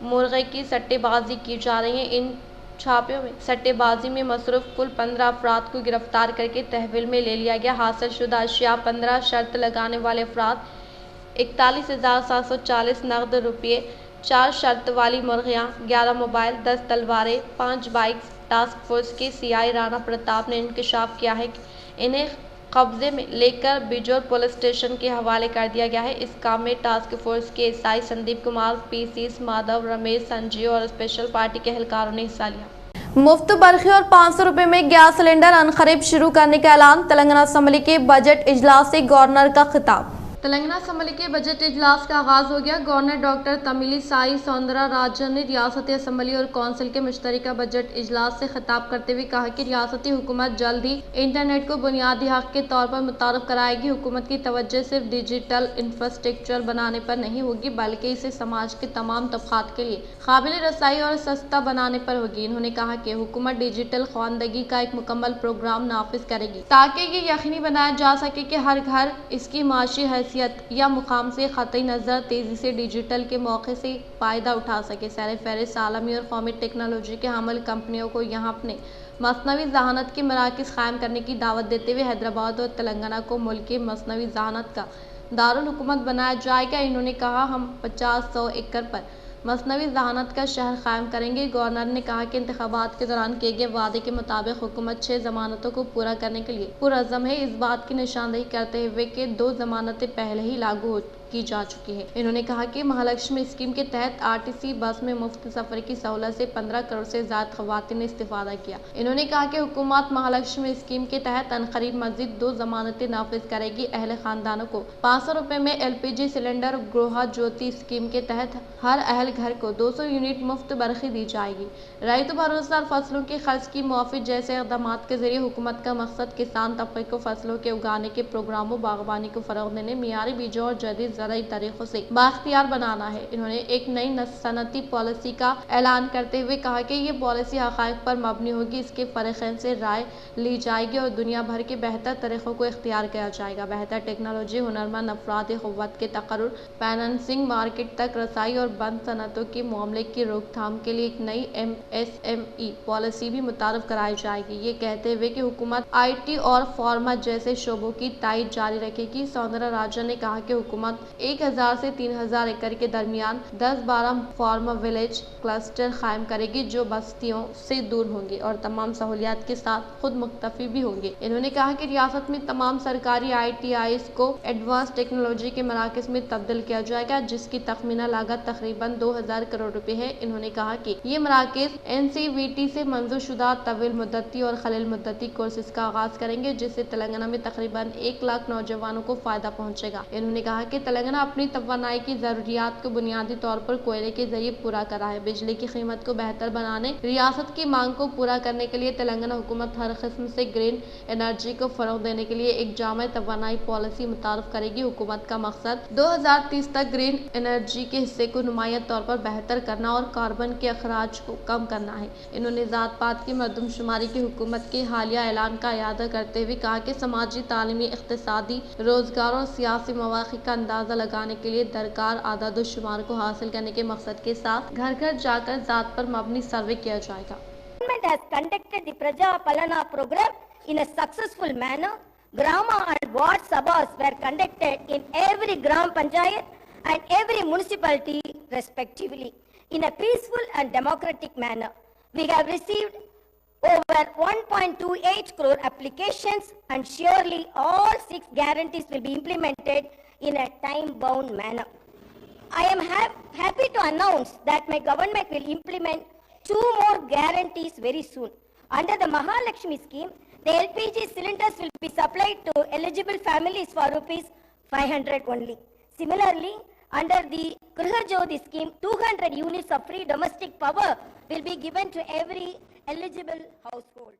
मुर्गे की सट्टेबाजी की जा रही है। इन छापों में सट्टेबाजी में मसरूफ़ कुल 15 अफराद को गिरफ्तार करके तहवील में ले लिया गया। हासिल शुदा अशिया 15 शर्त लगाने वाले अफराद 41,740 नकद रुपये, 4 शर्त वाली मुर्गियाँ, 11 मोबाइल, 10 तलवारें, 5 बाइक्स। टास्क फोर्स के CI राणा प्रताप ने इंकशाफ किया है कि इन्हें कब्जे में लेकर बिजोर पुलिस स्टेशन के हवाले कर दिया गया है। इस काम में टास्क फोर्स के SI संदीप कुमार, PCs माधव, रमेश, संजीव और स्पेशल पार्टी के एहलकारों ने हिस्सा लिया। मुफ्त बरखी और 500 रुपये में गैस सिलेंडर अनखरीद शुरू करने का ऐलान। तेलंगाना असम्बली के बजट इजलास से गवर्नर का खिताब। तेलंगाना असम्बली के बजट इजलास का आगाज़ हो गया। गवर्नर डॉक्टर तमिलिसाई सौंदरराजन ने रियासती असम्बली और कौंसिल के मुश्तरका बजट इजलास से खिताब करते हुए कहा कि रियासती हुकूमत जल्द ही इंटरनेट को बुनियादी हक के तौर पर मुतारफ़ कराएगी। हुकूमत की तवज्जो सिर्फ डिजिटल इंफ्रास्ट्रक्चर बनाने पर नहीं होगी, बल्कि इसे समाज के तमाम तबक़ात के लिए काबिल रसाई और सस्ता बनाने पर होगी। इन्होंने कहा कि हुकूमत डिजिटल ख़वानदगी का एक मुकम्मल प्रोग्राम नाफिज करेगी ताकि ये यकीनी बनाया जा सके कि हर घर इसकी माशी या मुकाम से क़तई नज़र तेज़ी से डिजिटल के मौके से फ़ायदा उठा सके। सर फहरिस्त आलमी और कौमी टेक्नोलॉजी के हामिल कंपनियों को यहाँ अपने मसनवी ज़हानत के मराकज़ क़ायम करने की दावत देते हुए हैदराबाद और तेलंगाना को मुल्क के मसनवी ज़हानत का दारुल हुकूमत बनाया जाएगा। इन्होंने कहा हम 50-100 एकड़ पर मसनवी जहानत का शहर कायम करेंगे। गवर्नर ने कहा कि इंतखाबात के दौरान किए गए वादे के मुताबिक हुकूमत 6 जमानतों को पूरा करने के लिए पुरअज़्म है। इस बात की निशानदेही करते हुए कि 2 जमानतें पहले ही लागू की जा चुकी है। इन्होंने कहा कि महालक्ष्मी स्कीम के तहत आरटीसी बस में मुफ्त सफर की सहूलत से 15 करोड़ से ज्यादा खवातीन ने इस्तेफादा किया। इन्होंने कहा कि हुकूमत महालक्ष्मी स्कीम के तहत अनकरीब मजीद 2 जमानतें नाफिज करेगी। अहले खानदानों को 500 रुपए में LPG सिलेंडर, गृह ज्योति स्कीम के तहत हर अहल घर को 200 यूनिट मुफ्त बरखी दी जाएगी। रईत भरोसा और फसलों के खर्च की मुआफी जैसे इक़दाम के जरिए हुकूमत का मकसद किसान तबके को फसलों के उगाने के प्रोग्रामों, बागबानी को फरोग देने, मियारी बीजों और जदीद ज़राई तरीकों से बाख्तियार बनाना है। इन्होंने एक नई सनती पॉलिसी का ऐलान करते हुए कहा कि ये पॉलिसी हक़ाइक़ पर मबनी होगी। इसके फ़रीक़ैन से राय ली जाएगी और दुनिया भर के बेहतर तरीक़ों को इख्तियार किया जाएगा। बेहतर टेक्नोलॉजी, हुनरमंद अफराद क़ुव्वत के तक़र्रुर, फाइनेंसिंग, मार्केट तक रसाई और बंद सनतों के मामले की रोकथाम के लिए एक नई MSME पॉलिसी भी मुतारफ़ कराई जाएगी। ये कहते हुए कि हुकूमत IT और फार्मा जैसे शोबों की तायद जारी रखेगी। सौंदर्य राजन ने कहा कि हुकूमत 1000 से 3000 एकड़ के दरमियान 10-12 फार्मा विलेज क्लस्टर कायम करेगी जो बस्तियों से दूर होंगे और तमाम सहूलियात के साथ खुद मुक्तफी भी होंगे। इन्होंने कहा कि रियासत में तमाम सरकारी ITIs को एडवांस टेक्नोलॉजी के मराकज़ में तब्दील किया जाएगा, जिसकी तखमीना लागत तकरीबन 2000 करोड़ रुपए है। इन्होंने कहा कि ये मराकज़ NCVT से मंजूर शुदा तवील मुद्दती और खलील मुद्दती कोर्सेज का आगाज करेंगे, जिससे तेलंगाना में तकरीबन 1 लाख नौजवानों को फायदा पहुंचेगा। इन्होंने कहा कि तेलंगाना अपनी तवानाई की जरूरियात को बुनियादी तौर पर कोयले के जरिए पूरा करा है। बिजली की कीमत को बेहतर बनाने, रियासत की मांग को पूरा करने के लिए तेलंगाना हुकूमत हर किस्म से ग्रीन एनर्जी को फरोग देने के लिए एक जामे तवानाई पॉलिसी मुतारफ करेगी। हुकूमत का मकसद 2030 तक ग्रीन एनर्जी के हिस्से को नुमाया तौर पर बेहतर करना और कार्बन के अखराज को कम करना है। इन्होंने जात पात की मरदमशुमारी की हुकूमत के हालिया ऐलान का यादा करते हुए कहा कि समाजी, तालीमी, इक़्तिसादी, रोजगार और सियासी मौक़े का अंदाजा लगाने के लिए दरकार आदाद शुमार को हासिल करने के मकसद के साथ घर घर जाकर जात पर मबनी सर्वे किया जाएगा। Government has conducted the Praja Palana program in a successful manner. Grama and Ward Sabhas were conducted in every Gram Panchayat and every municipality respectively in a peaceful and democratic manner. We have received over 1.28 crore applications and surely all 6 guarantees will be implemented in a time-bound manner. I am happy to announce that my government will implement 2 more guarantees very soon. Under the Mahalakshmi scheme, the LPG cylinders will be supplied to eligible families for rupees 500 only. Similarly, under the Griha Jyoti scheme, 200 units of free domestic power will be given to every eligible household.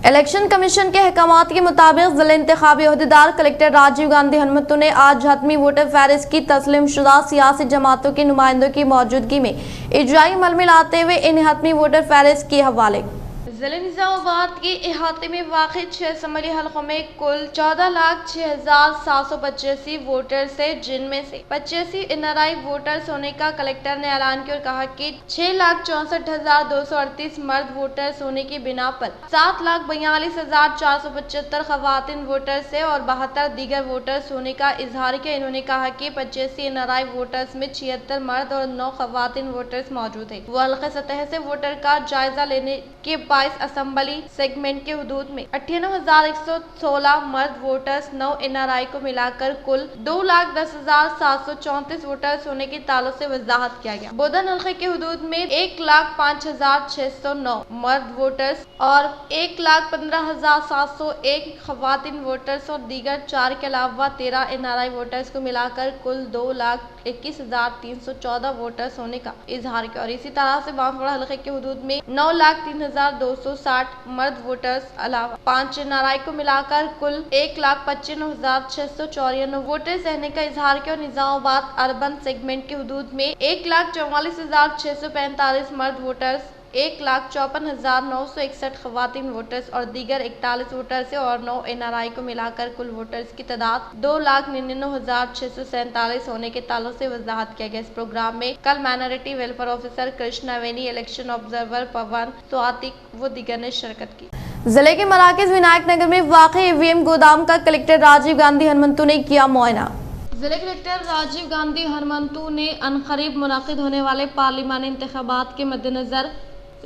Election commission के अहकामात के मुताबिक जिले इंतखाबी ओहदेदार collector Rajiv Gandhi Hanumantu ने आज हतमी voter फहरिस्त की तस्लीम शुदा सियासी जमातों के नुमाइंदों की मौजूदगी में इजराई अमल में लाते हुए इन हतमी वोटर फहरिस्त के हवाले जिले निजामाबाद के इहाते में वाक़ 6 असम्बली हल्कों में कुल 14,06,785 वोटर्स है, जिनमें से 85 NRI वोटर्स होने का कलेक्टर ने ऐलान किया और कहा कि 6,64,238 मर्द वोटर्स होने की बिना पर 7,42,475 खवातीन वोटर्स है और 72 दीगर वोटर्स होने का इजहार किया। इन्होंने कहा कि 85 NRI वोटर्स में 76 मर्द और 9 खवातीन वोटर्स मौजूद है। वो हल्के सतह से वोटर का जायजा लेने के 22 असेंबली सेगमेंट के हुदूद में 98,116 मर्द वोटर्स 9 NRI को मिलाकर कुल 2,10,734 वोटर्स होने के ताल्लुक से वजाहत किया गया। बोधन हल्के के हुदूद में 1,05,609 मर्द वोटर्स और 1,15,701 खवातीन वोटर्स और दीगर 4 के अलावा 13 NRI वोटर्स को मिलाकर कुल 2,21,314 वोटर्स होने का इजहार किया। और इसी तरह से बांसवाड़ा हल्के के हुदूद में 9,03,260 मर्द वोटर्स अलावा 5 NRI को मिलाकर कुल 1,95,694 वोटर्स रहने का इजहार किया। निजामाबाद अर्बन सेगमेंट के हुदूद में 1,44,645 मर्द वोटर्स, 1,54,961 खवातीन वोटर्स और दीगर 41 वोटर्स है और 9 NRI को मिलाकर कुल वोटर्स की तादाद 2,99,647 होने के ताल्लुक से वजाहत किया गया। इस प्रोग्राम में कल minority welfare officer Krishna Veni, election observer Pavan Swathik व दीगर ने शिरकत की। जिले के मराकज विनायक नगर में वाक़ EVM गोदाम का कलेक्टर राजीव गांधी हनुमंतु ने किया मुआयना। जिला कलेक्टर राजीव गांधी हरमंतु ने अनकरीब मुनाकिद होने वाले पार्लिमानी इंतखाबात के मद्देनजर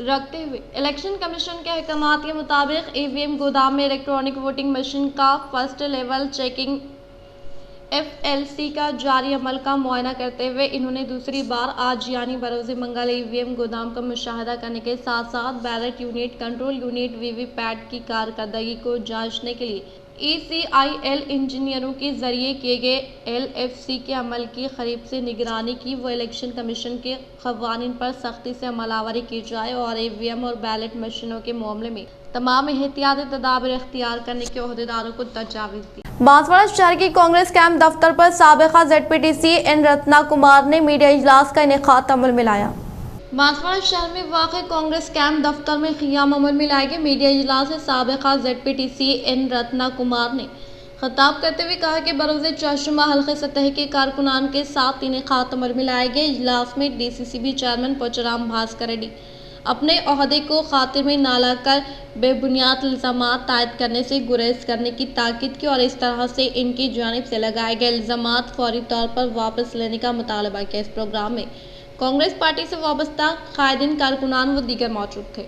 रखते हुए इलेक्शन कमीशन के अहकामात के मुताबिक ईवीएम गोदाम में इलेक्ट्रॉनिक वोटिंग मशीन का फर्स्ट लेवल चेकिंग FLC का जारी अमल का मुआयना करते हुए इन्होंने दूसरी बार आज यानी बरोज़ मंगल ईवीएम गोदाम का मुशाहिदा करने के साथ साथ ballot unit, control unit, VVPAT की कारकर्दगी को जांचने के लिए ECIL इंजीनियरों के जरिए किए गए LFC के अमल की करीब से निगरानी की। वो इलेक्शन कमीशन के क़वानीन पर सख्ती से अमलावरी की जाए और EVM और बैलेट मशीनों के मामले में तमाम एहतियाती तदाबीर इख्तियार करने के अहदेदारों को तजावीज़ दी। बांसवाड़ा शहर की कांग्रेस कैंप दफ्तर पर साबिका ZPTC N रत्ना कुमार ने मीडिया इजलास का इनेकाद अमल में लाया। बांसवाड़ा शहर में वाक़ कांग्रेस कैंप दफ्तर में क़ियाम अमल में लाए गए मीडिया इजलास से साबिका ZPTC N रत्ना कुमार ने खिताब करते हुए कहा कि बरोज़ चौशुमा हल्के सतह के कारकुनान के साथ इनेकाद अमल में लाए गए इजलास में DCCB चेयरमैन पोचराम भास्कर रेड्डी अपने ओहदे को खातिर में ना लाकर बेबुनियाद इल्ज़ामात आयद करने से गुरेज करने की ताकीद की और इस तरह से इनकी जानिब से लगाए गए इल्ज़ामात फौरी तौर पर वापस लेने का मुतालबा किया। इस प्रोग्राम में कांग्रेस पार्टी से वाबस्ता कायदीन, कारकुनान व दीगर मौजूद थे।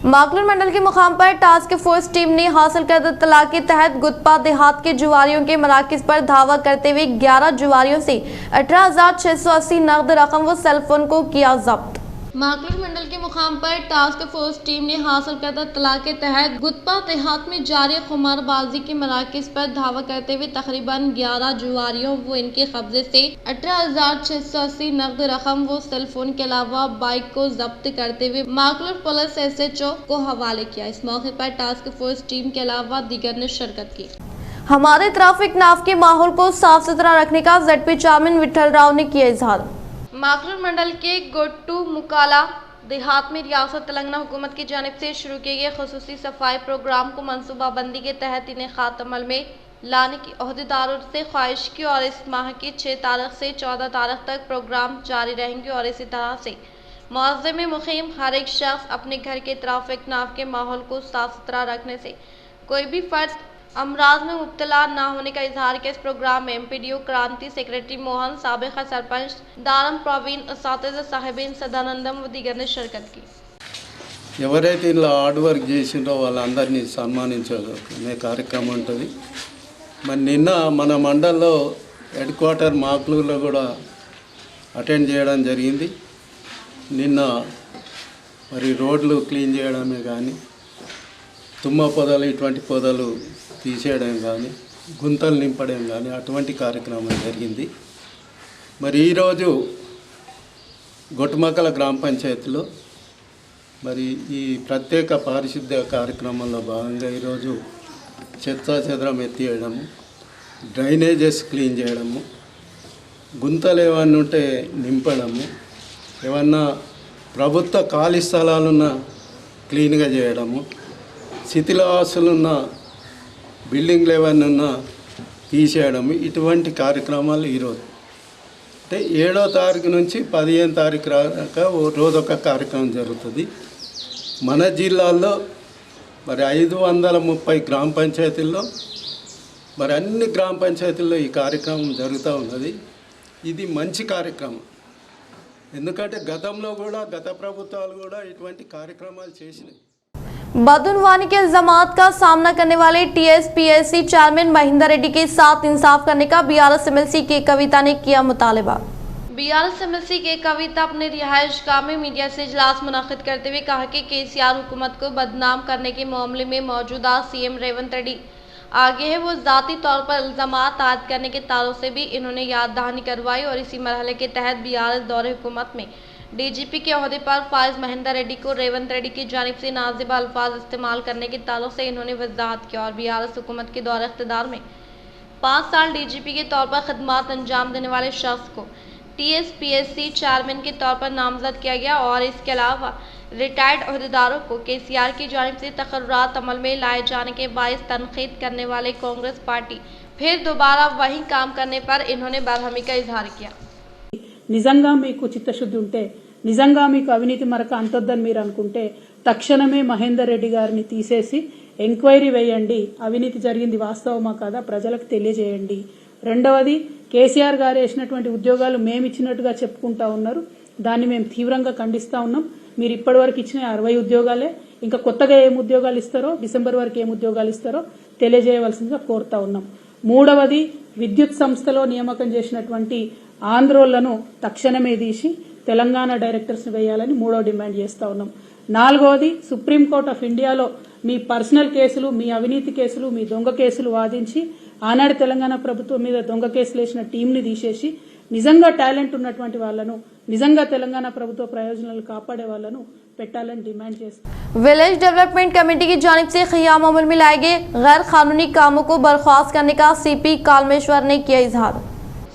माकलूर मंडल के मुकाम पर टास्क फोर्स टीम ने हासिल करदा इत्तला के तहत गुतपा देहात के जुआरियों के मराकज़ पर धावा करते हुए 11 जुआरियों से 18,680 नकद रकम व सेलफोन को किया जब्त। माकलूर मंडल के मुकाम पर टास्क फोर्स टीम ने हासिल करदा इत्तला के तहत गुतपा देहात में जारी खुमारबाजी के मराकज़ पर धावा करते हुए तकरीबन 11 जुआरियों व इनके कब्जे से 18,680 नकद रकम व सेलफोन के अलावा बाइक को जब्त करते हुए माकलूर पुलिस SHO को हवाले किया। इस मौके पर टास्क फोर्स टीम के अलावा दीगर ने शिरकत की। हमारे ट्रैफिक नाव के माहौल को साफ सुथरा रखने का ZP चेयरमैन विठल राव ने किया इजहार। माकलूर मंडल के गोट्टू मुकाला देहात में रियासत तेलंगाना हुकूमत की जानिब से शुरू किए गए खुसूसी सफाई प्रोग्राम को मनसूबाबंदी के तहत इनेकाद अमल में लाने की अहदेदारों से ख्वाहिश की और इस माह की 6 तारीख से 14 तारीख तक प्रोग्राम जारी रहेंगे और इसी तरह से मुआज़े में मुक़ीम हर एक शख्स अपने घर के ट्रैफिक नाव के माहौल को साफ सुथरा रखने से कोई भी फर्द अमराज में मुब्तला ना होने का इजहार किया। इस प्रोग्राम में MPDO क्रांति, सेक्रेटरी मोहन, साबिका सरपंच दारम प्रवीण, असातिज़ा साहिबीन सदानंदम व दीगर ने शिरकत की। ఎవరైతే ఇలా హార్డ్ వర్క్ చేసిండ్రో వాళ్ళందరినీ సన్మానించే కార్యక్రమం ఉంటుంది। మరి నిన్న మన మండల్లో హెడ్ క్వార్టర్ మాక్లూరులో కూడా అటెండ్ చేయడం జరిగింది। నిన్న మరి రోడ్లు క్లీన్ చేయడమే కానీ తుమ్మ పొదలు ఇటువంటి పొదలు తీసేయడం కానీ గుంతలు నింపడం కానీ అటువంటి కార్యక్రమం జరిగింది। మరి ఈరోజు గొట్టుమక్కల గ్రామ పంచాయతీలో మరి ఈ ప్రత్యేక పారిశుద్ధ్య కార్యక్రమంలో భాగంగా ఈరోజు చెత్త చెదరం ఎత్తివేయడము, డ్రైనేజెస్ క్లీన్ చేయడము, గుంతలు ఏమన్నా ఉంటే నింపడము, ఏమన్నా ప్రభుత్వ ఖాళీ స్థలాలున్న క్లీన్గా చేయడము, శిథిలావస్థలున్న బిల్డింగ్లు ఏమన్నా ఉన్నా తీసేయడము, ఇటువంటి కార్యక్రమాలు ఈరోజు అంటే 7వ తారీఖు నుంచి 15వ తారీఖు దాకా రోజొక కార్యక్రమం జరుగుతుంది। మన జిల్లాల్లో మరి 530 గ్రామ పంచాయతీల్లో మరి అన్ని గ్రామ పంచాయతీల్లో ఈ కార్యక్రమం జరుగుతూ ఉన్నది। ఇది మంచి కార్యక్రమం, ఎందుకంటే గతంలో కూడా గత ప్రభుత్వాలు కూడా ఇటువంటి కార్యక్రమాలు చేసినాయి। बदउनवानी के इल्जामात का सामना करने वाले TSPSC चेयरमैन महेंद्र रेड्डी के साथ इंसाफ करने का BRS MLC के कविता ने किया मुतालबा। BRS MLC के कविता अपने रिहाइश गाह में मीडिया से इजलास मुनाकिद करते हुए कहा कि KCR हुकूमत को बदनाम करने के मामले में मौजूदा CM रेवंत रेड्डी आगे है। वो ज़ाती तौर पर इल्जामात आयद करने के तारों से भी इन्होंने याद दहानी करवाई और इसी मरहले के तहत BRS दौरे हुकूमत में DGP के अहदे पर फाइज महेंद्र रेड्डी को रेवंत रेड्डी की जानिब से नाजिब अल्फाज इस्तेमाल करने के ताल्लुक से इन्होंने वजाहत किया और BRS हुकूमत के दौरे इख्तिदार में 5 साल DGP के तौर पर खदमात अंजाम देने वाले शख्स को TSPSC चेयरमैन के तौर पर नामजद किया गया और इसके अलावा रिटायर्ड अहदेदारों को KCR की जानिब से तकर्रुरात अमल में लाए जाने के बायस तनकीद करने वाले कांग्रेस पार्टी फिर दोबारा वही काम करने पर इन्होंने बरहमी का इजहार किया। నిజంగా మీకు చిత్తశుద్ధి ఉంటే, నిజంగా మీకు అవినీతి మరక అంతొద్దని మీరు అనుకుంటే తక్షణమే మహేందర్ రెడ్డి గారిని తీసేసి ఎంక్వైరీ వేయండి, అవినీతి జరిగింది వాస్తవమా కాదా ప్రజలకు తెలియజేయండి, రెండవది కేసీఆర్ గారు వేసినటువంటి ఉద్యోగాలు మేము ఇచ్చినట్టుగా చెప్పుకుంటా ఉన్నారు. దాన్ని మేము తీవ్రంగా ఖండిస్తా ఉన్నాం. మీరు ఇప్పటివరకు ఇచ్చిన 60 ఉద్యోగాలే, ఇంకా కొత్తగా ఏం ఉద్యోగాలు ఇస్తారో, డిసెంబర్ వరకు ఏం ఉద్యోగాలు ఇస్తారో తెలియజేయవలసిందిగా కోరుతా ఉన్నాం. మూడవది విద్యుత్ సంస్థలో నియామకం చేసినటువంటి ఆంధ్రోళ్లను తక్షణమే తీసి తెలంగాణ డైరెక్టర్స్ వేయాలని మూడో డిమాండ్ చేస్తా ఉన్నాం. నాలుగవది సుప్రీంకోర్టు ఆఫ్ ఇండియాలో మీ పర్సనల్ కేసులు, మీ అవినీతి కేసులు, మీ దొంగ కేసులు వాదించి ఆనాడు తెలంగాణ ప్రభుత్వం మీద దొంగ కేసులు వేసిన టీంని తీసేసి నిజంగా టాలెంట్ ఉన్నటువంటి వాళ్లను, నిజంగా తెలంగాణ ప్రభుత్వ ప్రయోజనాలు కాపాడే వాళ్లను పెట్టాలని డిమాండ్ చేస్తాం. विलेज डेवलपमेंट कमेटी की जानिब से क़ियाम अमल में लाए गए गैर कानूनी कामों को बर्खास्त करने का सीपी कालमेश्वर ने किया इजहार।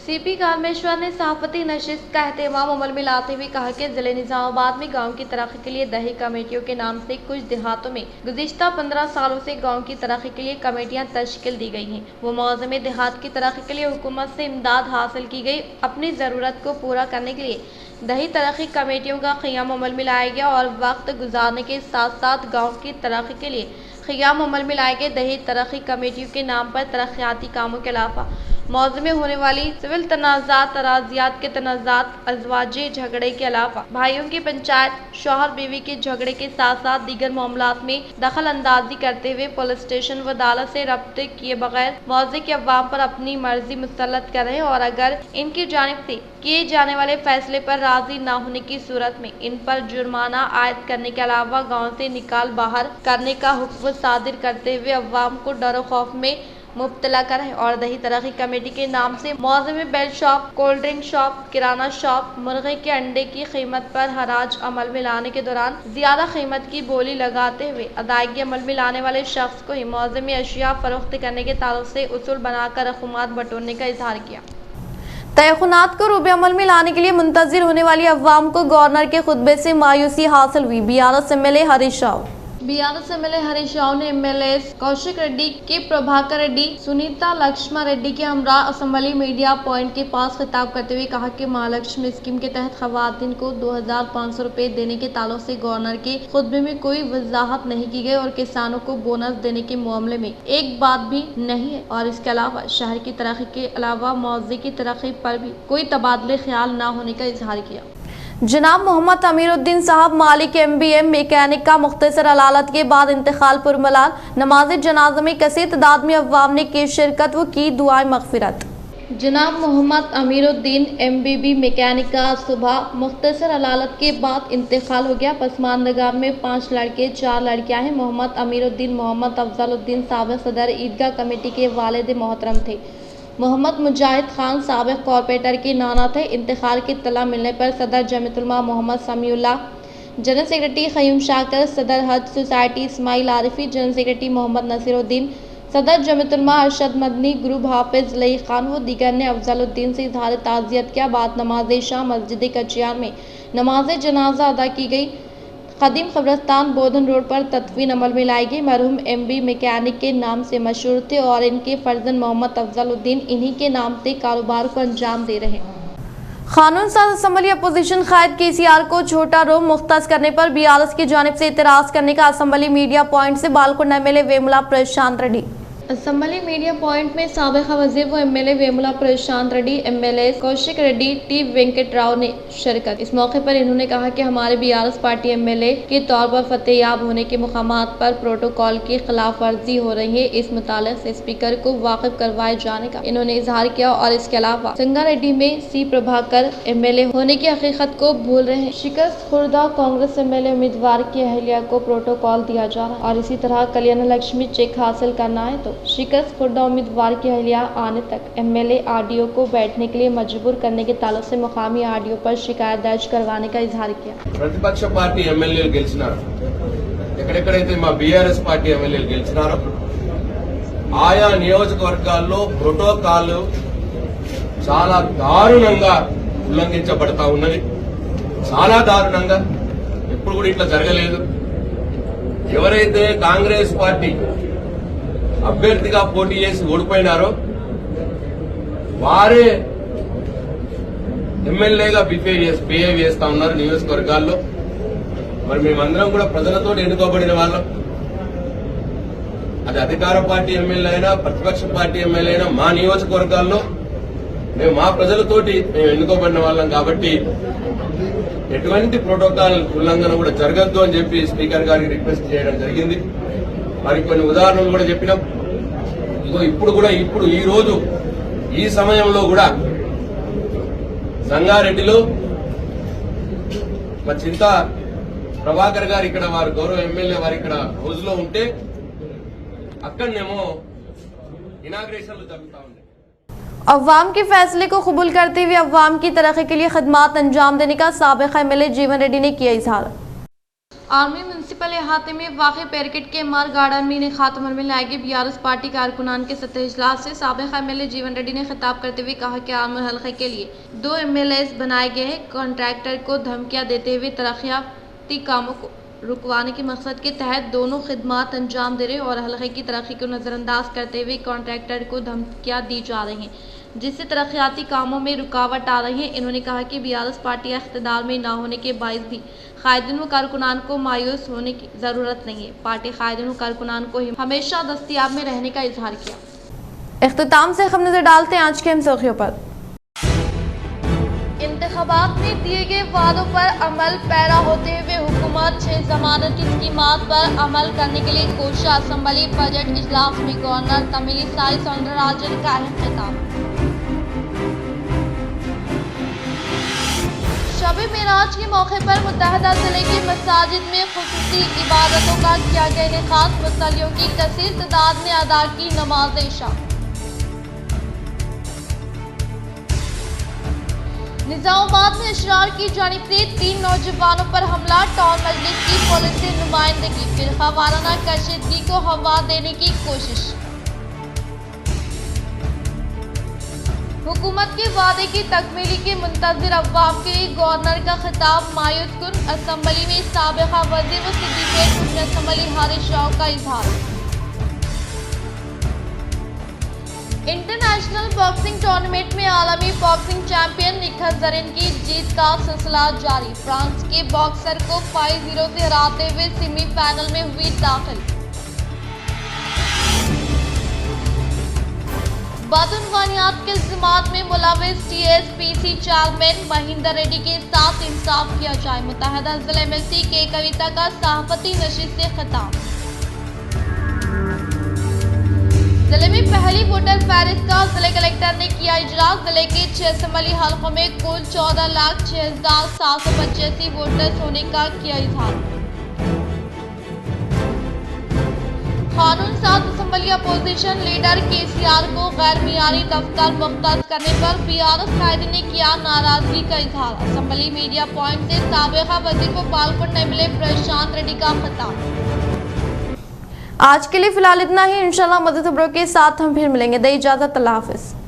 सीपी कालमेश्वर ने सहाफती नशिस्त का एहतमाम अमल में लाते हुए कहा कि जिले निजामाबाद में गांव की तरक्की के लिए दही कमेटियों के नाम से कुछ देहातों में गुज़िश्ता 15 सालों से गांव की तरक्की के लिए कमेटियां तश्कील दी गई हैं। वो मौज़े में देहात की तरक्की के लिए हुकूमत से इमदाद हासिल की गई। अपनी ज़रूरत को पूरा करने के लिए दही तरक्की कमेटियों का क़ियाम अमल में लाया गया और वक्त गुजारने के साथ साथ गाँव की तरक्की के लिए क़ियाम अमल में लाए गए दही तरक्की कमेटियों के नाम पर तरक्याती कामों के अलावा मौज़े में होने वाली सिविल तनाज़ात, तराजियात के तनाज़ात, अज़वाजी झगड़े के अलावा भाइयों की पंचायत, शौहर बीवी के झगड़े के साथ साथ दीगर मामलात में दखल अंदाजी करते हुए पुलिस स्टेशन व अदालत से रब्ते किए बगैर मौज़े के अवाम पर अपनी मर्जी मुसल्लत कर रहे हैं और अगर इनकी जानिब से किए जाने वाले फैसले पर राजी न होने की सूरत में इन पर जुर्माना आयद करने के अलावा गाँव से निकाल बाहर करने का हुक्म सादिर करते हुए अवाम को डर खौफ में मुब्तला कर है। और दही तरक्की कमेटी के नाम से मौज़े में बेल shop, cold drink shop, kirana shop, मुर्गे के अंडे की कीमत पर हराज अमल में लाने के दौरान ज्यादा कीमत की बोली लगाते हुए अदायगी अमल में लाने वाले शख्स को ही मौज़े में अशिया फरोख्त करने के ताल्लुक से उसूल बनाकर रकूमात बटोरने का इजहार किया। तयखुनात को रूबे अमल में लाने के लिए मुंतजिर होने वाली अवाम को गवर्नर के खुतबे से मायूसी हासिल हुई। BRS MLA Harish Rao BRS MLA Harish Rao ने एमएलए कौशिक रेड्डी के प्रभाकर रेड्डी, सुनीता लक्ष्मण रेड्डी के हमरा असम्बली मीडिया पॉइंट के पास खिताब करते हुए कहा कि महालक्ष्मी स्कीम के तहत खवातीन को 2500 रुपए देने के ताल्लुक से गवर्नर के खुतबे में कोई वजाहत नहीं की गई और किसानों को बोनस देने के मामले में एक बात भी नहीं है और इसके अलावा शहर की तरक्की के अलावा मौज़े की तरक्की पर भी कोई तबादले ख्याल न होने का इजहार किया। जनाब मोहम्मद अमीरुद्दीन साहब मालिक MBM मैकेनिक का मुख्तसर अलालत के बाद इंतकाल पुरमलाल। नमाज जनाजा में कसीर तादाद में अवाम ने की शिरकत व की दुआए मगफिरत। जनाब मोहम्मद अमीरुद्दीन MBB मैकेनिक का सुबह मुख्तसर अलालत के बाद इंतकाल हो गया। पसमानदगार में 5 लड़के 4 लड़कियां हैं। मोहम्मद अमीरुद्दीन मोहम्मद अफजलुद्दीन साबिक़ सदर ईदगाह कमेटी के वालिद मोहतरम थे। मोहम्मद मुजाहिद खान साबिक़ कॉरपोरेटर के नाना थे। इंतकाल की इत्तला मिलने पर सदर जमीयतुलमा मोहम्मद समीउल्लाह, जनरल सेक्रेटरी ख़यूम शाकर, सदर Haj society Ismail Arifi, general secretary Mohammed Naseeruddin, सदर जमीयतुलमा अरशद मदनी ग्रुप हाफिज लई खान व दीगर ने अफजलुद्दीन से इज़हार ताज़ियत किया। बाद नमाज शाम मस्जिद कचियान में नमाज जनाजा अदा की गई। कदीम कब्रस्तान बोधन रोड पर तदफीन अमल में लाई गई। मरहूम MB मैकेनिक के नाम से मशहूर थे और इनके फर्जंद मोहम्मद अफजलुद्दीन इन्हीं के नाम से कारोबार को अंजाम दे रहे हैं। कानून साज असम्बली अपोजिशन कायद KCR को छोटा रूम मुख्तस करने पर BRS की जानिब से इतराज़ करने का असम्बली मीडिया पॉइंट से बालकोंडा MLA वेमुला प्रशांत रेड्डी। असम्बली मीडिया पॉइंट में साबिक़ा वज़ीर व MLA वेमुला प्रशांत रेड्डी, MLA कौशिक रेड्डी, T वेंकट राव ने शिरकत। इस मौके पर इन्होंने कहा कि हमारे BRS पार्टी MLA के तौर पर फतेहयाब होने के मुकामात पर प्रोटोकॉल की खिलाफ वर्जी हो रही है। इस मुतालिक से स्पीकर को वाकिफ करवाए जाने का इन्होंने इजहार किया और इसके अलावा संगारेड्डी में C प्रभाकर MLA होने की हकीकत को भूल रहे हैं। शिकस्त खुर्दा कांग्रेस MLA उम्मीदवार की अहलिया को प्रोटोकॉल दिया जा रहा है और इसी तरह कल्याण लक्ष्मी चेक हासिल करना है तो शिकस्त खुर्दा उम्मीदवार की अहलिया आने तक MLA RDO को बैठने के लिए मजबूर करने के ताल्लुक से मुकामी RDO पर शिकायत दर्ज करवाने का इजहार किया। प्रतिपक्ष पार्टी एमएलఏలు గెలిచినారు, ఎక్కడెక్కడైతే మా BRS పార్టీ ఎమ్మెల్యేలు గెలిచినారో ఆయా నియోజకవర్గాల్లో ప్రోటోకాల్ చాలా దారుణంగా ఉల్లంఘించబడతా ఉన్నది। చాలా దారుణంగా, ఎప్పుడు కూడా ఇట్లా జరగలేదు। ఎవరైతే కాంగ్రెస్ పార్టీ అభ్యర్థిగా పోటీ చేసి ఓడిపోయినారో వారే ఎమ్మెల్యేగా బిహేవ్ చేస్తా ఉన్నారు నియోజకవర్గాల్లో। మరి మేమందరం కూడా ప్రజలతో ఎన్నుకోబడిన వాళ్ళం, అది అధికార పార్టీ ఎమ్మెల్యే అయినా ప్రతిపక్ష పార్టీ ఎమ్మెల్యే అయినా మా నియోజకవర్గాల్లో మేము మా ప్రజలతోటి మేము ఎన్నుకోబడిన వాళ్ళం కాబట్టి ఎటువంటి ప్రోటోకాల్ ఉల్లంఘన కూడా జరగద్దు అని చెప్పి స్పీకర్ గారికి రిక్వెస్ట్ చేయడం జరిగింది. మరి కొన్ని ఉదాహరణలు కూడా చెప్పినాం. ఇప్పుడు ఈ రోజు ఈ సమయంలో కూడా సంగారెడ్డిలో మా చింతా ప్రభాకర్ గారు ఇక్కడ వారు గౌరవ ఎమ్మెల్యే వారు ఇక్కడ హౌస్ లో ఉంటే అక్కడనేమో ఇనాగ్రేషన్లు జరుగుతా ఉన్నాయి. अवाम के फैसले को कबूल करते हुए अवाम की तरक्की के लिए खदमात अंजाम देने का साबिक़ एमएलए जीवन रेड्डी ने किया इजहार। आर्मी म्यूनसिपल इलाके में वाक़ बैरिकेड के मार गार्डन में खात्मे में लाएगी बीआरएस पार्टी कारकुनान के सतह इजलास से साबिक़ एमएलए जीवन रेड्डी ने खिताब करते हुए कहा कि आर्मी हल्के के लिए 2 एमएलएस बनाए गए हैं। कॉन्ट्रैक्टर को धमकियां देते हुए तरक्याती कामों को रुकवाने के मकसद के तहत दोनों खिदमात अंजाम दे रहे और हल्के की तरक्की को नज़रअंदाज करते हुए कॉन्ट्रैक्टर को धमकियां दी जा रही हैं, जिससे तरक्याती कामों में रुकावट आ रही है। इन्होंने कहा कि बीआरएस पार्टी इख्तिदार में न होने के बायस भी कायदीन व कारकुनान को मायूस होने की ज़रूरत नहीं है। पार्टी कायदीन व कारकुनान को हमेशा दस्तयाब में रहने का इजहार किया। इख्तिताम से हम नजर डालते हैं आज के अहम सुर्खियों पर। इंतखाबात में दिए गए वादों पर अमल पैरा होते हुए हुकूमत 6 जमानत की स्कीमात पर अमल करने के लिए कोशिश। असम्बली बजट इजलास में गवर्नर तमिलिसाई सौंदरराजन का अहम खिताब। शब-ए मेराज के मौके पर मुत्तहदा जिले की मसाजिद में खुसूसी इबादतों का किया गया इनेकाद। मुसल्लियों की कसीर तादाद ने अदा की नमाज इशा। निजामाबाद में अशरार की जानिब से 3 नौजवानों पर हमला। टाउन मजलिस की पुलिस से नुमाइंदगी फिरका वाराना कशीदगी को हवा देने की कोशिश। हुकूमत के वादे की तकमीली के मुंतजिर अवाम के लिए गवर्नर का खिताब मायूस कुन। असम्बली में साबिक़ा वज़ीर व सिद्दीक़ असम्बली हारिस राव का इजहार। इंटरनेशनल बॉक्सिंग टूर्नामेंट में आलमी बॉक्सिंग चैंपियन निखत ज़रीन की जीत का सिलसिला जारी। फ्रांस के बॉक्सर को 5-0 से हराते हुए सेमीफाइनल में हुई दाखिल। बदउनवानियात के इल्ज़ामात में मुलविस टीएसपीसी चेयरमैन महेंद्र रेड्डी के साथ इंसाफ किया जाए। मुत्तहदा जिला एमएलसी के कविता का सहाफ़ती नशिस्त से खिताब। जिले में पहली वोटर फहरिस्त का जिले कलेक्टर ने किया इजलास। जिले के 6 असम्बली हलकों में कुल 14,06,785 वोटर्स होने का किया इजहार। कानून साज असम्बली अपोजिशन लीडर केसीआर को गैर मियारी दफ्तर मुख्तस करने पर बीआरएस कायदीन ने किया नाराजगी का इजहार। असम्बली मीडिया पॉइंट से साबिक़ा वज़ीर व पालकोट एमएलए प्रशांत रेड्डी का खिताब। आज के लिए फिलहाल इतना ही। इंशाल्लाह मज़ीद खबरों के साथ हम फिर मिलेंगे। दे इजाज़त, अल्लाह हाफ़िज़।